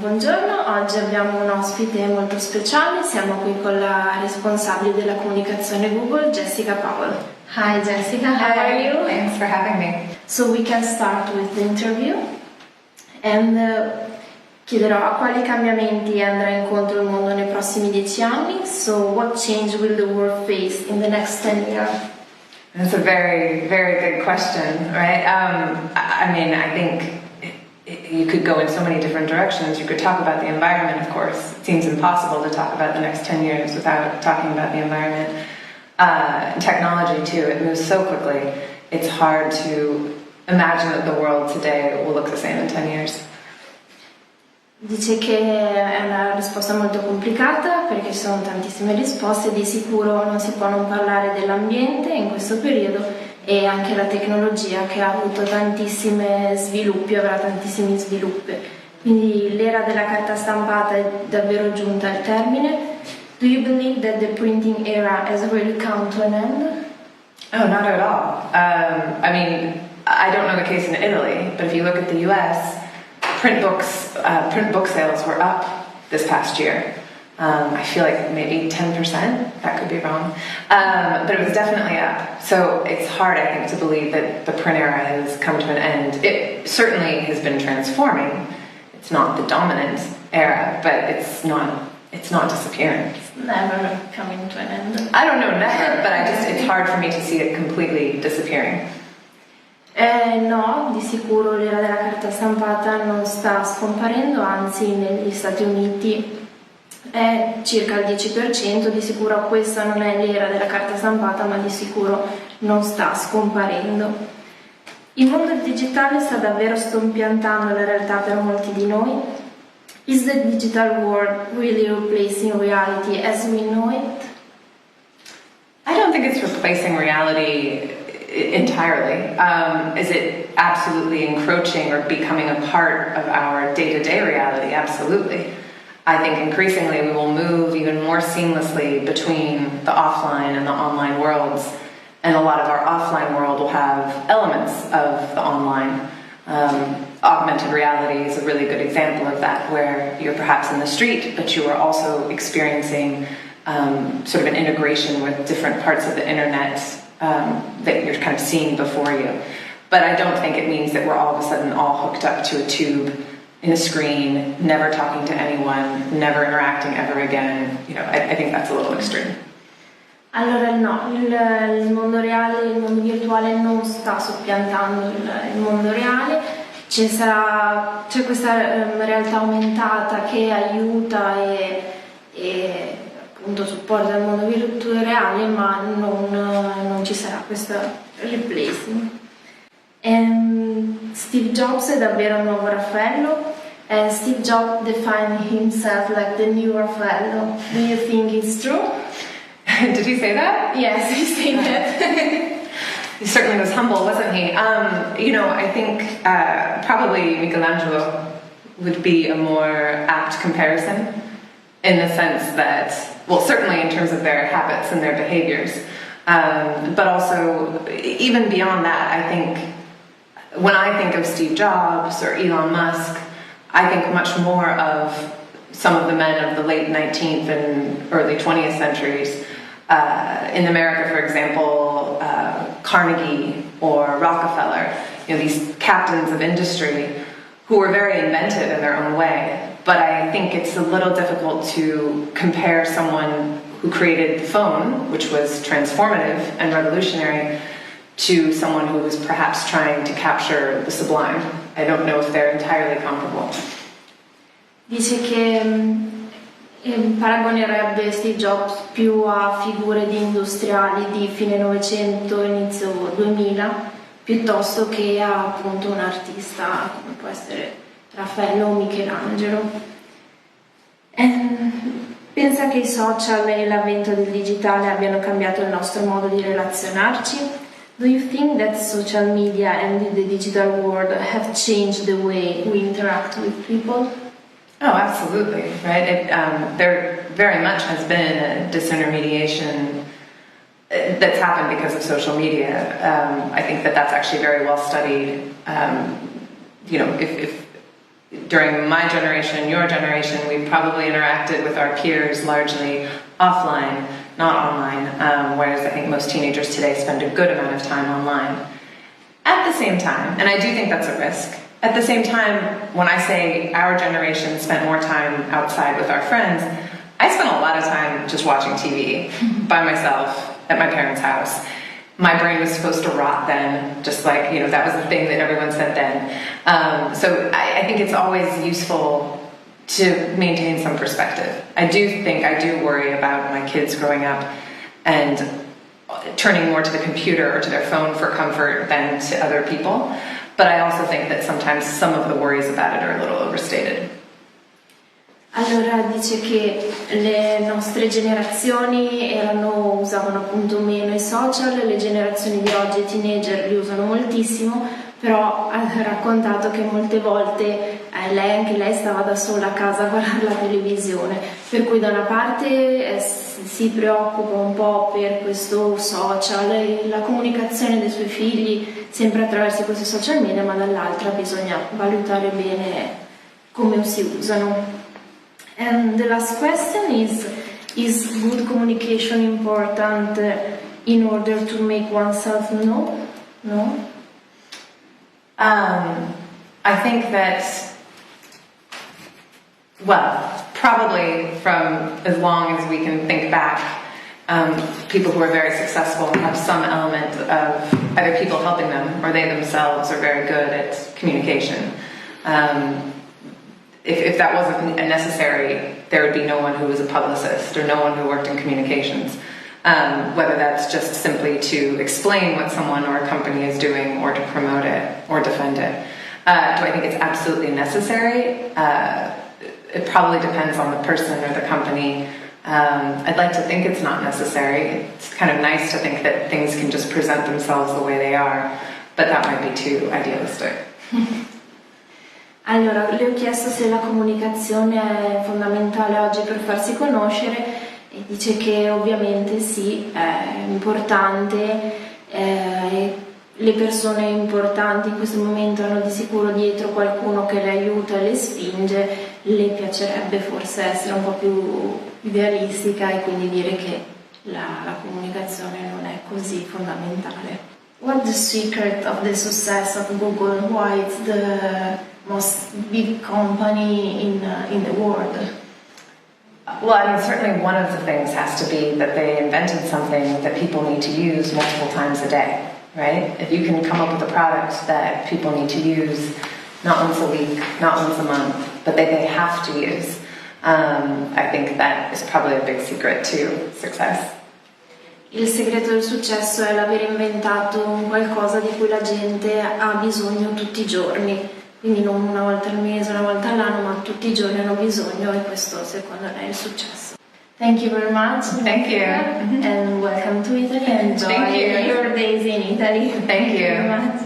Buongiorno, oggi abbiamo un ospite molto speciale, siamo qui con la responsabile della comunicazione Google, Jessica Powell. Hi Jessica, how are you? Thanks for having me. So we can start with the interview and chiederò a quali cambiamenti andrà incontro il mondo nei prossimi 10 anni. So what change will the world face in the next 10 years? That's a very, very good question, right? I mean, I think you could go in so many different directions. You could talk about the environment, of course. It seems impossible to talk about the next 10 years without talking about the environment. Technology, too, it moves so quickly. It's hard to imagine that the world today will look the same in 10 years. Dice che è una risposta molto complicata perché ci sono tantissime risposte, di sicuro non si può non parlare dell'ambiente in questo periodo e anche la tecnologia che ha avuto tantissimi sviluppi, avrà tantissimi sviluppi. Quindi l'era della carta stampata è davvero giunta al termine. Do you believe that the printing era has really come to an end? Oh, not at all. I mean, I don't know the case in Italy, but if you look at the US, print book sales were up this past year. I feel like maybe 10%, that could be wrong, but it was definitely up. So it's hard, I think, to believe that the print era has come to an end. It certainly has been transforming. It's not the dominant era, but it's not disappearing. It's never coming to an end. I don't know, never, but it's hard for me to see it completely disappearing. No, di sicuro l'era della carta stampata non sta scomparendo, anzi negli Stati Uniti è circa il 10%, di sicuro questa non è l'era della carta stampata, ma di sicuro non sta scomparendo. Il mondo digitale sta davvero scompiantando la realtà per molti di noi. Is the digital world really replacing reality as we know it? I don't think it's replacing reality entirely. Is it absolutely encroaching or becoming a part of our day-to-day reality? Absolutely. I think increasingly we will move even more seamlessly between the offline and the online worlds, and a lot of our offline world will have elements of the online. Augmented reality is a really good example of that, where you're perhaps in the street, but you are also experiencing sort of an integration with different parts of the internet that you're kind of seeing before you. But I don't think it means that we're all of a sudden all hooked up to a tube in a screen, never talking to anyone, never interacting ever again. You know, I think that's a little extreme. Allora no, il mondo reale, il mondo virtuale non sta soppiantando il mondo reale, c'è questa realtà aumentata che aiuta e appunto supporta il mondo virtuale reale, ma non ci sarà questo replacing. Steve Jobs è davvero un nuovo Raffaello. Steve Jobs defined himself like the new Raffaello. Do you think it's true? Did he say that? Yes, he said that. He certainly was humble, wasn't he? You know, I think probably Michelangelo would be a more apt comparison in the sense that, well, certainly in terms of their habits and their behaviors, but also even beyond that, I think when I think of Steve Jobs or Elon Musk, I think much more of some of the men of the late 19th and early 20th centuries. In America, for example, Carnegie or Rockefeller, you know, these captains of industry who were very inventive in their own way. But I think it's a little difficult to compare someone who created the phone, which was transformative and revolutionary, to someone who was perhaps trying to capture the sublime. I don't know if they're entirely comparable. Dice che paragonerebbe Steve Jobs più a figure di industriali di fine Novecento, inizio 2000, piuttosto che a appunto un artista come può essere Raffaello o Michelangelo. Pensa che i social e l'avvento del digitale abbiano cambiato il nostro modo di relazionarci? Do you think that social media and the digital world have changed the way we interact with people? Oh, absolutely, right? There very much has been a disintermediation that's happened because of social media. I think that that's actually very well studied. You know, if during my generation, your generation, we probably interacted with our peers largely offline, not online, whereas I think most teenagers today spend a good amount of time online. At the same time, and I do think that's a risk, at the same time, when I say our generation spent more time outside with our friends, I spent a lot of time just watching TV by myself at my parents' house. My brain was supposed to rot then, just like, that was the thing that everyone said then. So I think it's always useful to maintain some perspective. I do worry about my kids growing up and turning more to the computer or to their phone for comfort than to other people. But I also think that sometimes some of the worries about it are a little overstated. Allora dice che le nostre generazioni usavano appunto meno i social, le generazioni di oggi, i teenager, li usano moltissimo, però ha raccontato che molte volte anche lei stava da sola a casa a guardare la televisione, per cui da una parte si preoccupa un po' per questo social e la comunicazione dei suoi figli sempre attraverso questi social media, ma dall'altra bisogna valutare bene come si usano. And the last question is good communication important in order to make oneself known? No? I think that, probably from as long as we can think back, people who are very successful have some element of either people helping them or they themselves are very good at communication. If that wasn't necessary, there would be no one who was a publicist or no one who worked in communications. Whether that's just simply to explain what someone or a company is doing or to promote it or defend it. Do I think it's absolutely necessary? It probably depends on the person or the company. I'd like to think it's not necessary. It's kind of nice to think that things can just present themselves the way they are, but that might be too idealistic. Allora, le ho chiesto se la comunicazione è fondamentale oggi per farsi conoscere e dice che ovviamente sì, è importante, le persone importanti in questo momento hanno di sicuro dietro qualcuno che le aiuta e le spinge, le piacerebbe forse essere un po' più idealistica e quindi dire che la comunicazione non è così fondamentale. What's the secret of the success of Google? Why it's the most big company in the world? Well, I mean, certainly one of the things has to be that they invented something that people need to use multiple times a day, right? If you can come up with a product that people need to use not once a week, not once a month, but that they have to use, I think that is probably a big secret to success. Il segreto del successo è l'aver inventato qualcosa di cui la gente ha bisogno tutti i giorni, quindi non una volta al mese, una volta all'anno, ma tutti i giorni hanno bisogno e questo secondo me è il successo. Thank you very much. Thank you. And welcome to Italy and enjoy your days in Italy. Thank you. Very much.